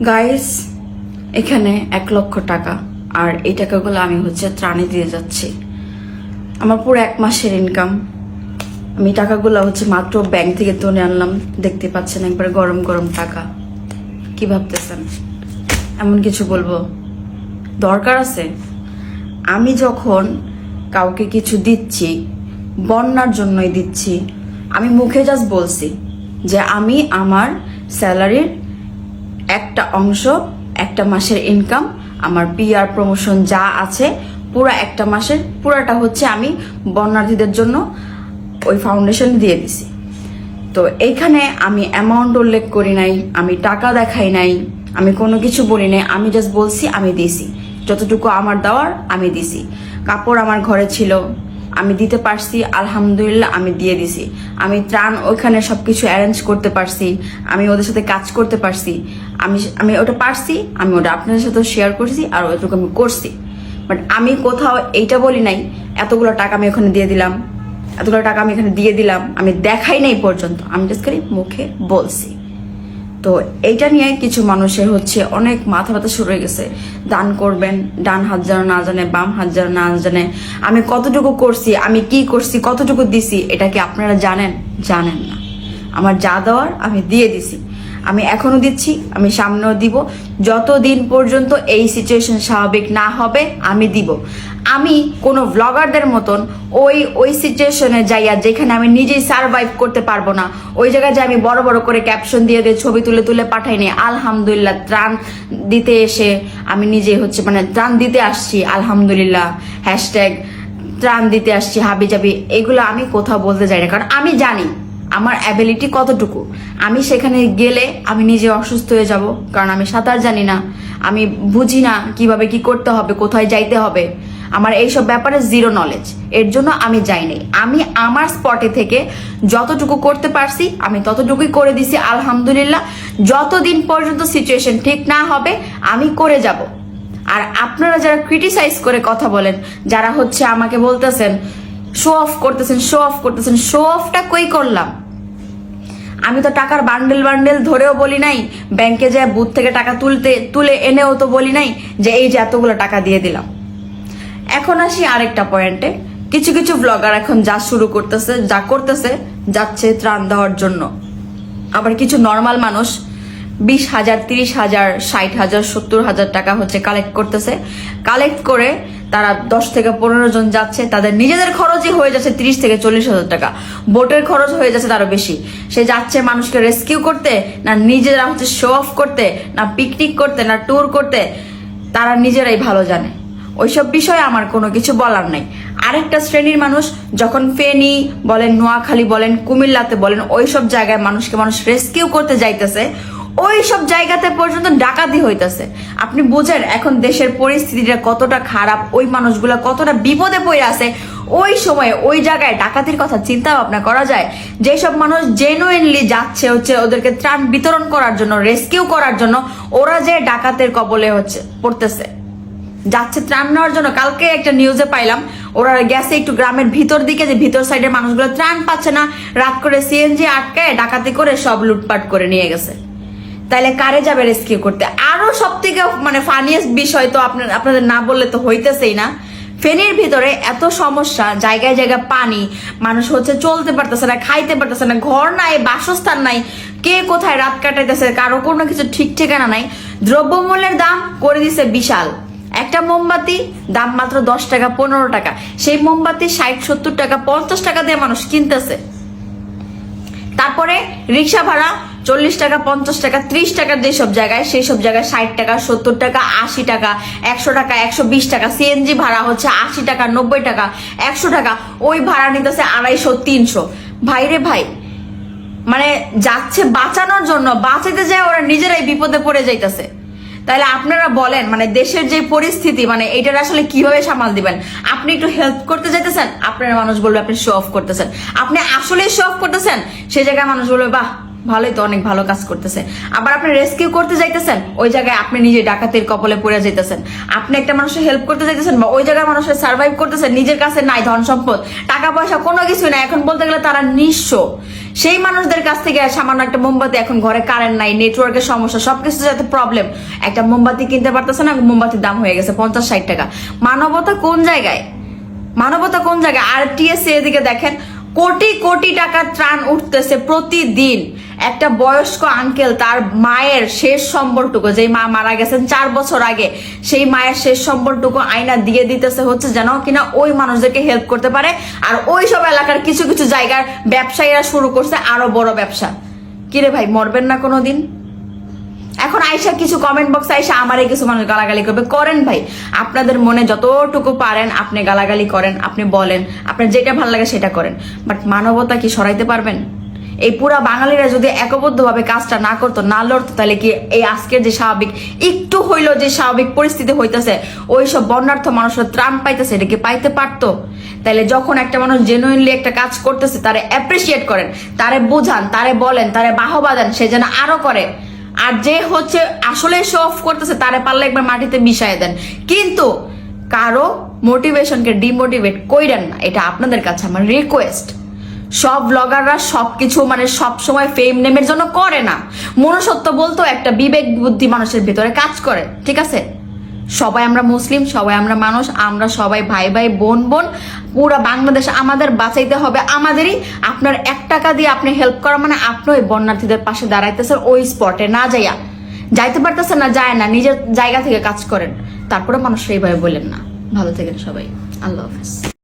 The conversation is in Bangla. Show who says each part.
Speaker 1: গাইস, এখানে 1 লক্ষ টাকা, আর এই টাকাগুলো আমি ত্রাণে দিয়ে যাচ্ছি। আমার পুরো 1 মাসের ইনকাম। আমি টাকাগুলো মাত্র ব্যাংক থেকে তুলে আনলাম। দেখতে পাচ্ছেন একবার গরম গরম টাকা। কি ভাবতেছেন এমন কিছু বলবো? দরকার আছে? আমি যখন কাউকে কিছু দিচ্ছি, বন্যার জন্যই দিচ্ছি। আমি মুখে জাস্ট বলছি যে আমি আমার স্যালারির একটা অংশ, 1 মাসের ইনকাম, আমার পিআর প্রমোশন যা আছে পুরো 1 মাসের পুরাটা আমি বন্যার্থীদের জন্য ওই ফাউন্ডেশন দিয়ে দিছি। তো এইখানে আমি অ্যামাউন্ট উল্লেখ করি নাই, আমি টাকা দেখাই নাই, আমি কোনো কিছু বলি নাই। আমি জাস্ট বলছি আমি দিছি, যতটুকু আমার দেওয়ার আমি দিছি। কাপড় আমার ঘরে ছিল, আমি দিতে পারছি, আলহামদুলিল্লাহ আমি দিয়ে দিছি। আমি ত্রাণ ওইখানে সবকিছু অ্যারেঞ্জ করতে পারছি, আমি ওদের সাথে কাজ করতে পারছি, আমি ওটা পারছি, আমি ওটা আপনাদের সাথে শেয়ার করছি, আর ওইটুকু আমি করছি। বাট আমি কোথাও এইটা বলি নাই এতগুলো টাকা আমি ওখানে দিয়ে দিলাম, এতগুলো টাকা আমি এখানে দিয়ে দিলাম, আমি দেখাই নাই পর্যন্ত। আমি জাস্ট খালি মুখে বলছি। তো এইটা নিয়ে কিছু মানুষের অনেক মাথা ব্যথা শুরু হয়ে গেছে। দান করবেন, ডান হাত যেন না জানে, বাম হাত যেন না জানে। আমি কতটুকু করছি, আমি কি করছি, কতটুকু দিছি, এটা কি আপনারা জানেন? জানেন না। আমার যা দেওয়ার আমি দিয়ে দিছি, আমি এখনো দিচ্ছি, আমি সামনেও দিব। যতদিন পর্যন্ত এই সিচুয়েশন স্বাভাবিক না হবে আমি দিব। আমি কোনো ব্লগারদের মতন ওই সিচুয়েশনে যাইয়া যেখানে আমি নিজেই সার্ভাইভ করতে পারবো না, ওই জায়গায় যে আমি বড় বড় করে ক্যাপশন দিয়ে ছবি তুলে তুলে পাঠাইনি। আলহামদুলিল্লাহ ত্রাণ দিতে এসে আমি নিজে ত্রাণ দিতে আসছি, আলহামদুলিল্লাহ, হ্যাশট্যাগ ত্রাণ দিতে আসছি, হাবিজাবি, এগুলো আমি কোথাও বলতে যাই না। কারণ আমি জানি আমার অ্যাবিলিটি কতটুকু। আমি সেখানে গেলে আমি নিজে অসুস্থ হয়ে যাব, কারণ আমি সাঁতার জানি না, আমি বুঝি না কিভাবে কি করতে হবে, কোথায় যাইতে হবে। আমার এইসব ব্যাপারে জিরো নলেজ, এর জন্য আমি যাইনি। আমি আমার স্পটে থেকে যতটুকু করতে পারছি আমি ততটুকুই করে দিছি, আলহামদুলিল্লাহ। যতদিন পর্যন্ত সিচুয়েশন ঠিক না হবে আমি করে যাব। আর আপনারা যারা ক্রিটিসাইজ করে কথা বলেন, যারা আমাকে বলতেছেন শো অফ করতেছেন, শো অফ করতেছেন, শো অফটা কই করলাম? আমি তো টাকার বান্ডেল বান্ডেল ধরেও বলি নাই, ব্যাংকে যায় বুথ থেকে টাকা তুলে এনেও তো বলি নাই যে এই যে এতগুলো টাকা দিয়ে দিলাম। এখন আসি আরেকটা পয়েন্টে। কিছু কিছু ব্লগার এখন যা শুরু করতেছে, যা করতেছে, যাচ্ছে ত্রাণ দেওয়ার জন্য। আবার কিছু নর্মাল মানুষ 20,000, 30,000, 60,000, 70,000 টাকা কালেক্ট করতেছে। কালেক্ট করে তারা 10 থেকে 15 জন যাচ্ছে, তাদের নিজেদের খরচই হয়ে যাচ্ছে 30 থেকে 40,000 টাকা। বোটের খরচ হয়ে যাচ্ছে তারও বেশি। সে যাচ্ছে মানুষকে রেস্কিউ করতে, না নিজেরা শো অফ করতে, না পিকনিক করতে, না ট্যুর করতে, তারা নিজেরাই ভালো জানে। ওইসব বিষয়ে আমার কোনো কিছু বলার নাই। আরেকটা শ্রেণীর মানুষ যখন ফেনী বলেন, নোয়াখালী বলেন, কুমিল্লাতে বলেন, ওইসব জায়গায় মানুষ রেস্কিউ করতে যাইতেছে, ওই সব জায়গাতে পর্যন্ত ডাকাতি হইতেছে। আপনি বুঝেন এখন দেশের পরিস্থিতিটা কতটা খারাপ, ওই মানুষগুলা কতটা বিপদে পড়ে আছে। ওই সময়ে ওই জায়গায় ডাকাতির কথা চিন্তা ভাবনা করা যায়? যেসব মানুষ জেনুইনলি যাচ্ছে ওদেরকে ত্রাণ বিতরণ করার জন্য, রেস্কিউ করার জন্য, ওরা যে ডাকাতের কবলে পড়তেছে, যাচ্ছে ত্রাণ নেওয়ার জন্য। কালকে একটা নিউজে পাইলাম, ওরা গেছে একটু গ্রামের ভিতর দিকে, যে ভিতর সাইডের মানুষগুলো ত্রাণ পাচ্ছে না, রাত করে সিএনজি আটকায় ডাকাতি করে সব লুটপাট করে নিয়ে গেছে। তাইলে কারে যাবে রেস্কিউ করতে? আরো সব থেকে ফানিয়েস্ট বিষয় তো আপনাদের না বললে তো হইতেছেই না। ফেনীর ভিতরে এত সমস্যা, জায়গায় জায়গায় পানি, মানুষ চলতে পারতেছে না, খাইতে পারতেছে না, ঘর নাই, বাসস্থান নাই, কে কোথায় রাত কাটাইতেছে, কারো কোনো কিছু ঠিক ঠিকানা নাই। দ্রব্যমূল্যের দাম করে দিছে বিশাল। একটা মোমবাতি দাম মাত্র 10 টাকা, 15 টাকা। সেই মোমবাতি 60, 70 টাকা, 50 টাকা দিয়ে মানুষ কিনতেছে। তারপরে রিক্সা ভাড়া 40 টাকা, 50 টাকা, 30 টাকার যেসব জায়গায়, সেই সব জায়গায় 60 টাকা, 70 টাকা, 80 টাকা, 100 টাকা, 120 টাকা। সিএনজি ভাড়া 80 টাকা, 90 টাকা, 100 টাকা। ওই ভাড়া নিতেছে 250, 300। ভাই রে ভাই, যাচ্ছে বাঁচানোর জন্য, বাঁচাতে যায় ওরা নিজেরাই বিপদে পড়ে যাইতেছে। তাহলে আপনারা বলেন, দেশের যে পরিস্থিতি, এটার আসলে কিভাবে সামাল দিবেন? আপনি একটু হেল্প করতে যাইতেছেন, আপনারা মানুষ বলবে আপনি শো অফ করতেছেন। আপনি আসলে শো অফ করতেছেন, সেই জায়গায় মানুষ বলবে বাহ ভালোই তো, অনেক ভালো কাজ করতেছে। আবার আপনি রেস্কিউ করতে যাইতেছেন, ওই জায়গায় আপনি নিজে ডাকাতির কবলে পড়ে যাইতেছেন। আপনি একটা মানুষের হেল্প করতে যাইতেছেন বা ওই জায়গায় মানুষের সার্ভাইভ করতেছেন, নিজের কাছে নাই ধন সম্পদ, টাকা পয়সা, কোনো কিছুই নাই। এখন বলতে গেলে তারা নিঃস্ব। সেই মানুষদের কাছ থেকে সামান্য একটা মোমবাতি, এখন ঘরে কারেন্ট নাই, নেটওয়ার্কের সমস্যা, সবকিছু যাতে প্রবলেম, একটা মোমবাতি কিনতে পারতেছে না, মোমবাতির দাম হয়ে গেছে 50-60 টাকা। মানবতা কোন জায়গায়? মানবতা কোন জায়গায়? আর টিএসসি এদিকে দেখেন, কোটি কোটি টাকা ত্রাণ উঠতেছে প্রতিদিন। একটা বয়স্ক আঙ্কেল তার মায়ের শেষ সম্বলটুকু, যেই মা মারা গেছেন 4 বছর আগে, সেই মায়ের শেষ সম্বলটুকু আয়না দিয়ে দিতেছে হচ্ছে যেন কিনা ওই মানুষদেরকে হেল্প করতে পারে। আর ওই সব এলাকার কিছু কিছু জায়গার ব্যবসায়ীরা শুরু করছে আরো বড় ব্যবসা। কিরে ভাই, মরবেন না কোনোদিন? এখন আইসা কিছু কমেন্ট বক্সে আইসা আমারে কিছু মানুষ গালাগালি করবে, করেন ভাই, আপনাদের মনে যতটুকু পারেন আপনি গালাগালি করেন, আপনি বলেন, আপনার যেটা ভালো লাগে সেটা করেন, বাট মানবতা কি সরাইতে পারবেন? এই পুরা বাঙালিরা যদি একবদ্ধভাবে কাজটা না করতো, না লড়তো, তাহলে কি এই আজকের যে স্বাভাবিক, একটু হইলো যে স্বাভাবিক পরিস্থিতি হইতেছে, ওই সব বন্যার্থ মানুষরা ত্রাণ পাইতেছে, এটা কি পাইতে পারতো? তাহলে যখন একটা মানুষ জেনুইনলি একটা কাজ করতেছে, তারে অ্যাপ্রিসিয়েট করেন, তারে বোঝান, তারে বলেন, তারে বাহবা দেন, সে যেন আরো করে। আর যে হচ্ছে আসলে শো অফ করতেছে, তারে পারলে একবার মাটিতে মিশায় দেন, কিন্তু কারো মোটিভেশনকে ডিমোটিভেট কইরেন না। এটা আপনাদের কাছে আমার রিকোয়েস্ট। সব ব্লগাররা সবকিছু মানে সবসময় ফেম নেমের জন্য করে না, মনুষ্যত্ব বলতো একটা বিবেক বুদ্ধি মানুষের ভিতরে কাজ করে, ঠিক আছে? সবাই আমরা মুসলিম, সবাই আমরা মানুষ, আমরা সবাই ভাই ভাই, বোন বোন, পুরা বাংলাদেশ আমাদের বাঁচাইতে হবে আমাদেরই। আপনার 1 টাকা দিয়ে আপনি হেল্প করা মানে আপনি ওই বন্যার্থীদের পাশে দাঁড়াইতেছেন, ওই স্পটে না যাইতে পারতেছেন না, যায় না, নিজের জায়গা থেকে কাজ করেন। তারপরে মানুষ সেইভাবে বললেন না। ভালো থাকেন সবাই, আল্লাহ হাফেজ।